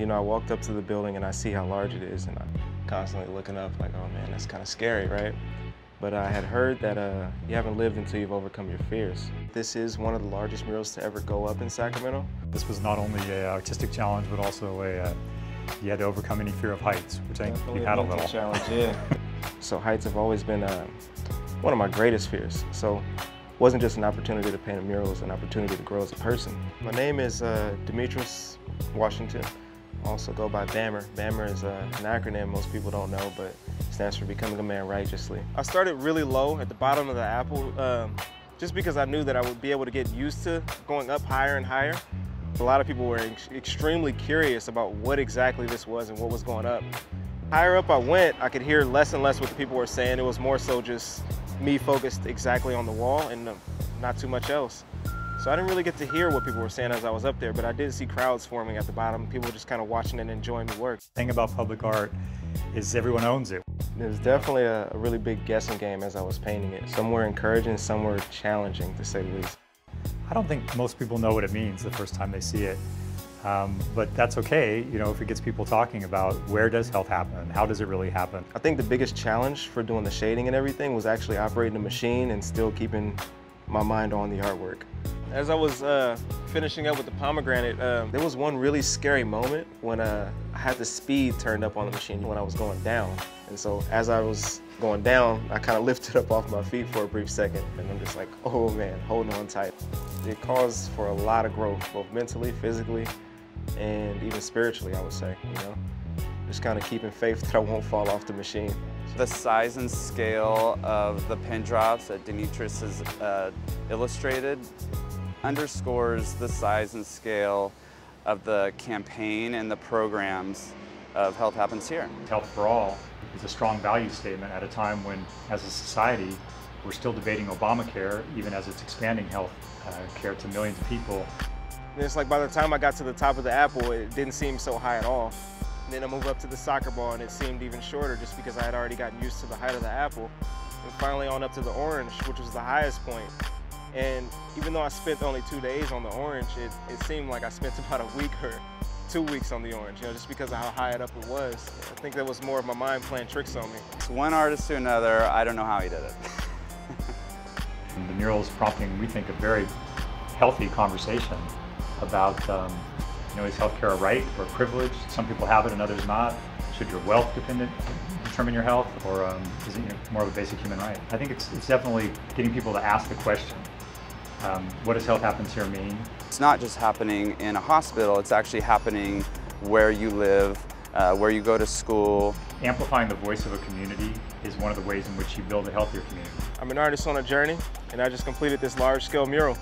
You know, I walked up to the building and I see how large it is, and I'm constantly looking up like, oh man, that's kind of scary, right? But I had heard that you haven't lived until you've overcome your fears. This is one of the largest murals to ever go up in Sacramento. This was not only an artistic challenge, but also you had to overcome any fear of heights, which I think you had a little. Challenge, yeah. So heights have always been one of my greatest fears. So it wasn't just an opportunity to paint a mural, it was an opportunity to grow as a person. My name is Demetris, Washington. I also go by BAMR. BAMR is an acronym most people don't know, but it stands for Becoming a Man Righteously. I started really low at the bottom of the apple, just because I knew that I would be able to get used to going up higher and higher. A lot of people were extremely curious about what exactly this was and what was going up. Higher up I went, I could hear less and less what the people were saying. It was more so just me focused exactly on the wall and not too much else. So I didn't really get to hear what people were saying as I was up there, but I did see crowds forming at the bottom, people just kind of watching and enjoying the work. The thing about public art is everyone owns it. It was definitely a really big guessing game as I was painting it. Some were encouraging, some were challenging, to say the least. I don't think most people know what it means the first time they see it, but that's okay, you know, if it gets people talking about where does health happen, how does it really happen. I think the biggest challenge for doing the shading and everything was actually operating the machine and still keeping my mind on the artwork. As I was finishing up with the pomegranate, there was one really scary moment when I had the speed turned up on the machine when I was going down. And so as I was going down, I kind of lifted up off my feet for a brief second, and I'm just like, oh man, holding on tight. It caused for a lot of growth, both mentally, physically, and even spiritually, I would say, you know? Just kind of keeping faith that I won't fall off the machine. The size and scale of the pin drops that Demetris has illustrated underscores the size and scale of the campaign and the programs of Health Happens Here. Health for All is a strong value statement at a time when, as a society, we're still debating Obamacare, even as it's expanding health care to millions of people. And it's like by the time I got to the top of the apple, it didn't seem so high at all. And then I moved up to the soccer ball and it seemed even shorter just because I had already gotten used to the height of the apple. And finally on up to the orange, which was the highest point. And even though I spent only 2 days on the orange, it seemed like I spent about a week or 2 weeks on the orange, you know, just because of how high up it was. I think that was more of my mind playing tricks on me. It's one artist to another, I don't know how he did it. And the mural is prompting, we think, a very healthy conversation about, you know, is healthcare a right or a privilege? Some people have it and others not. Should your wealth determine your health, or is it, you know, more of a basic human right? I think it's definitely getting people to ask the question, what does Health Happens Here mean? It's not just happening in a hospital, it's actually happening where you live, where you go to school. Amplifying the voice of a community is one of the ways in which you build a healthier community. I'm an artist on a journey, and I just completed this large-scale mural.